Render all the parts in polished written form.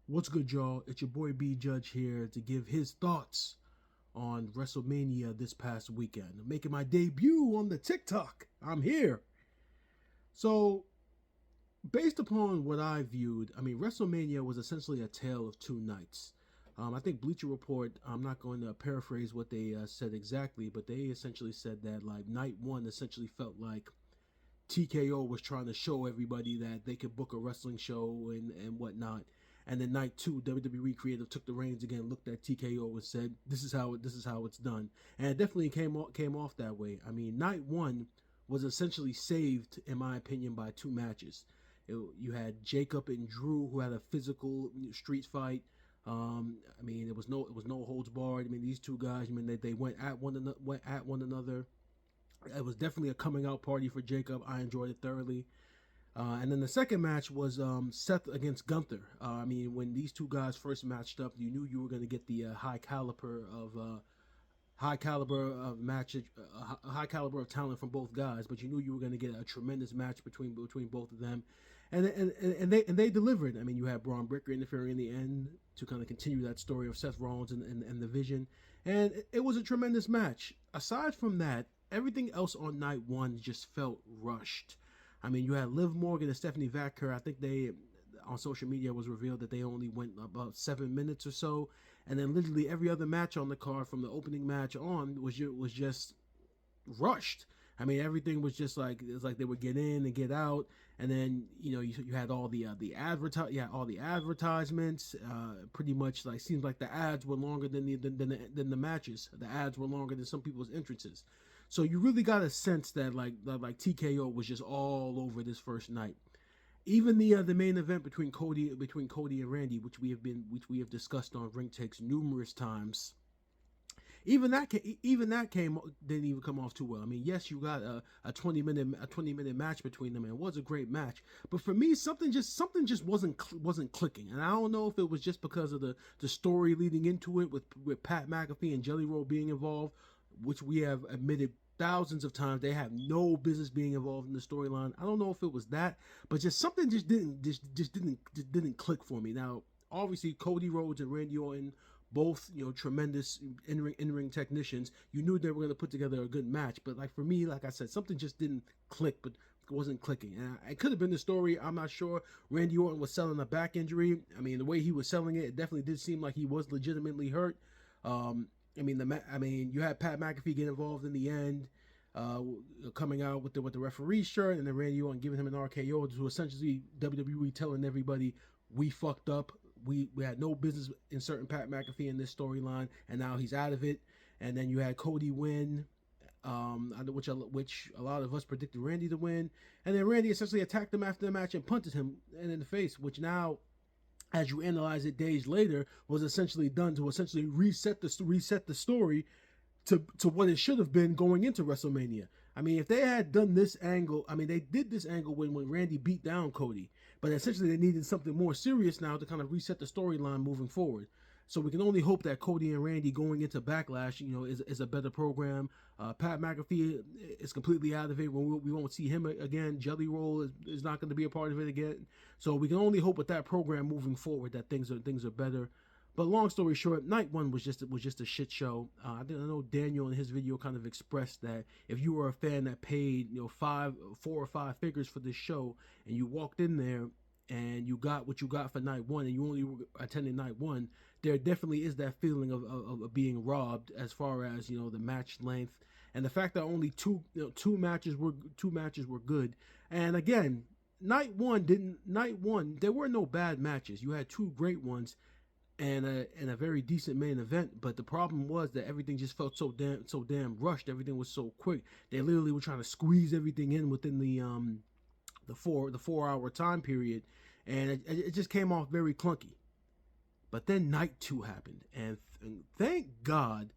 What's good, y'all? It's your boy B Judge here to give his thoughts on WrestleMania this past weekend. I'm making my debut on the TikTok. I'm here. So, based upon what I viewed, WrestleMania was essentially a tale of two nights. I think Bleacher Report, I'm not going to paraphrase what they said exactly, but they essentially said that, like, night one essentially felt like TKO was trying to show everybody that they could book a wrestling show and whatnot. And then night two, WWE creative took the reins again, looked at TKO and said, "This is how it's done." And it definitely came off that way. I mean, night one was essentially saved, in my opinion, by two matches. You had Jacob and Drew, who had a physical street fight. It was no holds barred. I mean, these two guys. I mean, they went at one another. It was definitely a coming out party for Jacob. I enjoyed it thoroughly. And then the second match was Seth against Gunther. When these two guys first matched up, you knew you were going to get the high caliber of match, high caliber of talent from both guys. But you knew you were going to get a tremendous match between both of them, and they delivered. I mean, you had Braun Breaker interfering in the end to kind of continue that story of Seth Rollins and the Vision, and it was a tremendous match. Aside from that, everything else on night one just felt rushed. I mean, you had Liv Morgan and Stephanie Vaquer. I think they, on social media, was revealed that they only went about 7 minutes or so, and then literally every other match on the card from the opening match on was just rushed. I mean, everything was just like it was like they would get in and get out, and then you had all the advertisements. Pretty much like seems like the ads were longer than the matches. The ads were longer than some people's entrances. So you really got a sense that like TKO was just all over this first night. Even the main event between Cody and Randy, which we have discussed on Ring Takes numerous times, even that came didn't even come off too well. I mean, yes, you got a 20-minute match between them, and it was a great match. But for me, something just wasn't clicking, and I don't know if it was just because of the story leading into it with Pat McAfee and Jelly Roll being involved, which we have admitted thousands of times they have no business being involved in the storyline. I don't know if it was that, but just something just didn't click for me. Now, obviously, Cody Rhodes and Randy Orton, both tremendous in-ring technicians. You knew they were going to put together a good match, but like for me, like I said, something just didn't click, but it wasn't clicking. And it could have been the story. I'm not sure. Randy Orton was selling a back injury. I mean, the way he was selling it, it definitely did seem like he was legitimately hurt. You had Pat McAfee get involved in the end, coming out with the referee shirt, and then Randy Orton giving him an RKO to essentially WWE telling everybody, we fucked up. We had no business inserting Pat McAfee in this storyline, and now he's out of it. And then you had Cody win, which a lot of us predicted Randy to win. And then Randy essentially attacked him after the match and punted him in the face, which now, as you analyze it days later, was essentially done to essentially reset the story to what it should have been going into WrestleMania. I mean, if they had done this angle, I mean, they did this angle when Randy beat down Cody, but essentially they needed something more serious now to kind of reset the storyline moving forward. So we can only hope that Cody and Randy going into Backlash, is a better program. Pat McAfee is completely out of it. We won't see him again. Jelly Roll is not going to be a part of it again. So we can only hope with that program moving forward that things are better. But long story short, night one was just a shit show. I know Daniel in his video kind of expressed that if you were a fan that paid 4 or 5 figures for this show, and you walked in there and you got what you got for night one, and you only were attending night one, there definitely is that feeling of being robbed as far as the match length and the fact that only two matches were good. And again, night one there were no bad matches. You had two great ones and a very decent main event, but the problem was that everything just felt so damn rushed. Everything was so quick. They literally were trying to squeeze everything in within the 4 hour time period, and it just came off very clunky. But then night two happened, and thank God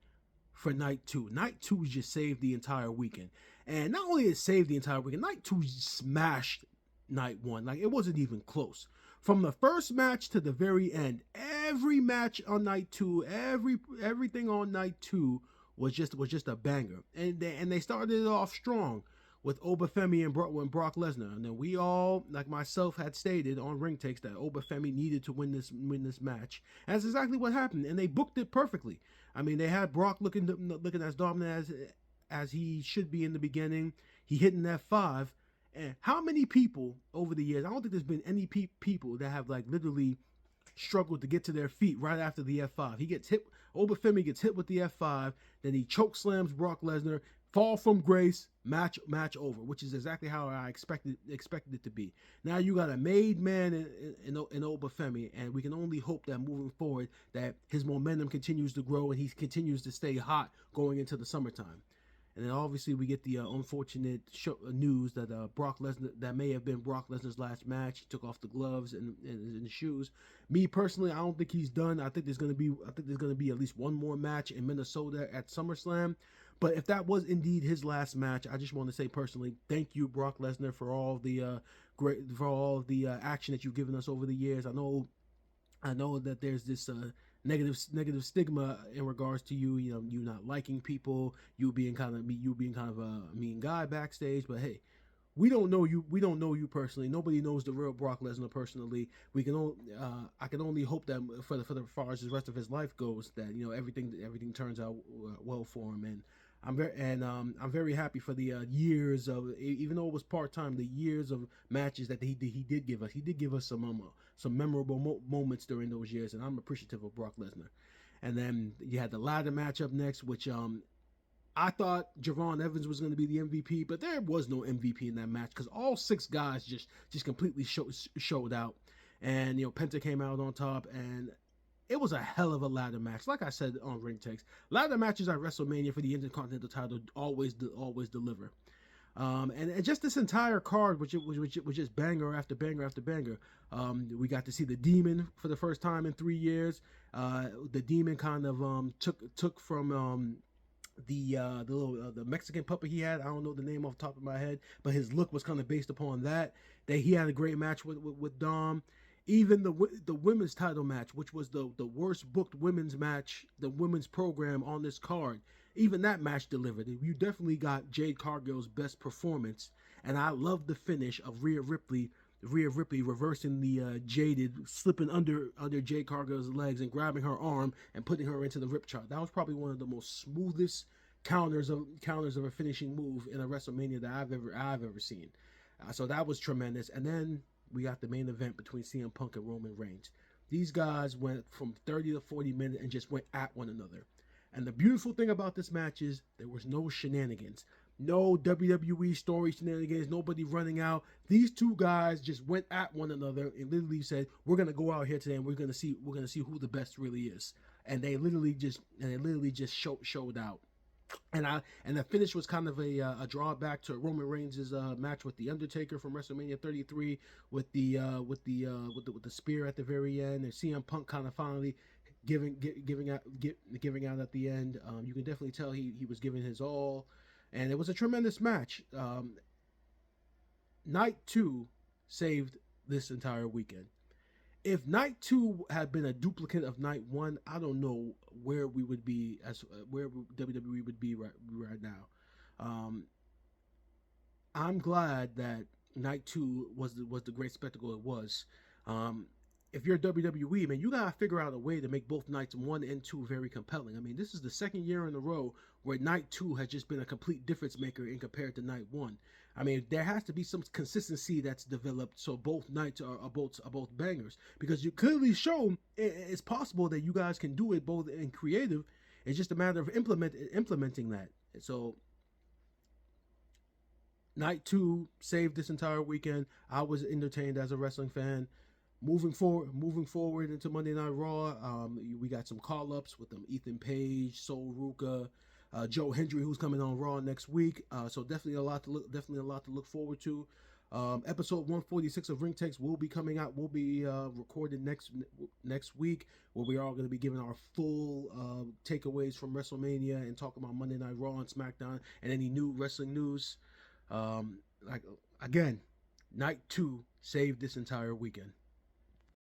for night two. Night two just saved the entire weekend, and not only it saved the entire weekend, night two smashed night one. Like, it wasn't even close. From the first match to the very end, every match on night two, everything on night two was just a banger, and they started it off strong with Obafemi and Brock Lesnar. And then we all, like myself, had stated on Ring Takes that Obafemi needed to win this match. And that's exactly what happened, and they booked it perfectly. I mean, they had Brock looking as dominant as he should be in the beginning. He hit an F5. And how many people over the years, I don't think there's been any people that have like literally struggled to get to their feet right after the F5. He gets hit, Obafemi gets hit with the F5, then he choke slams Brock Lesnar, fall from grace, match over, which is exactly how I expected it to be. Now you got a made man in Obafemi, and we can only hope that moving forward that his momentum continues to grow and he continues to stay hot going into the summertime. And then obviously we get the unfortunate news that Brock Lesnar, that may have been Brock Lesnar's last match. He took off the gloves and the shoes. Me personally, I don't think he's done. I think there's gonna be at least one more match in Minnesota at SummerSlam. But if that was indeed his last match, I just want to say personally, thank you, Brock Lesnar, for all the action that you've given us over the years. I know that there's this negative stigma in regards to you not liking people, you being kind of a mean guy backstage. But hey, we don't know you personally. Nobody knows the real Brock Lesnar personally. I can only hope that for the far as the rest of his life goes, that everything turns out well for him. And I'm very happy for the years of, even though it was part-time, the years of matches that he did give us. He did give us some memorable moments during those years, and I'm appreciative of Brock Lesnar. And then you had the ladder match up next, which I thought Javon Evans was going to be the MVP, but there was no MVP in that match because all 6 guys just completely showed out. And Penta came out on top, and it was a hell of a ladder match. Like I said on Ring Takes, ladder matches at WrestleMania for the Intercontinental title always deliver. And just this entire card, which was just banger after banger after banger. We got to see the Demon for the first time in 3 years. The Demon kind of took from the Mexican puppet he had. I don't know the name off the top of my head, but his look was kind of based upon that. He had a great match with Dom. Even the women's title match, which was the worst booked women's match, the women's program on this card, even that match delivered. You definitely got Jade Cargill's best performance, and I love the finish of Rhea Ripley reversing the Jaded, slipping under Jade Cargill's legs and grabbing her arm and putting her into the rip chart. That was probably one of the most smoothest counters of a finishing move in a WrestleMania that I've ever seen. So that was tremendous. And then we got the main event between CM Punk and Roman Reigns. These guys went from 30 to 40 minutes and just went at one another. And the beautiful thing about this match is there was no shenanigans. No WWE story shenanigans, nobody running out. These 2 guys just went at one another and literally said, "We're gonna go out here today and we're gonna see who the best really is." And they literally just showed out. And the finish was kind of a drawback to Roman Reigns' match with the Undertaker from WrestleMania 33 with the spear at the very end, and CM Punk kind of finally giving out at the end. You can definitely tell he was giving his all, and it was a tremendous match. Night 2 saved this entire weekend. If Night 2 had been a duplicate of Night 1, I don't know where we would be, where WWE would be right now. I'm glad that Night 2 was the great spectacle it was. If you're WWE, man, you gotta figure out a way to make both Nights 1 and 2 very compelling. I mean, this is the second year in a row where Night 2 has just been a complete difference maker in compared to Night 1. I mean, there has to be some consistency that's developed so both nights are both bangers, because you clearly show it's possible that you guys can do it both in creative. It's just a matter of implementing that. So Night 2 saved this entire weekend. I was entertained as a wrestling fan. Moving forward into Monday Night Raw, we got some call-ups with Ethan Page, Sol Ruka, Joe Hendry, who's coming on Raw next week. So definitely a lot to look forward to. Episode 146 of Ring Takes will be coming out. We'll be recorded next week, where we are going to be giving our full takeaways from WrestleMania and talking about Monday Night Raw and SmackDown and any new wrestling news. Again, Night 2 saved this entire weekend.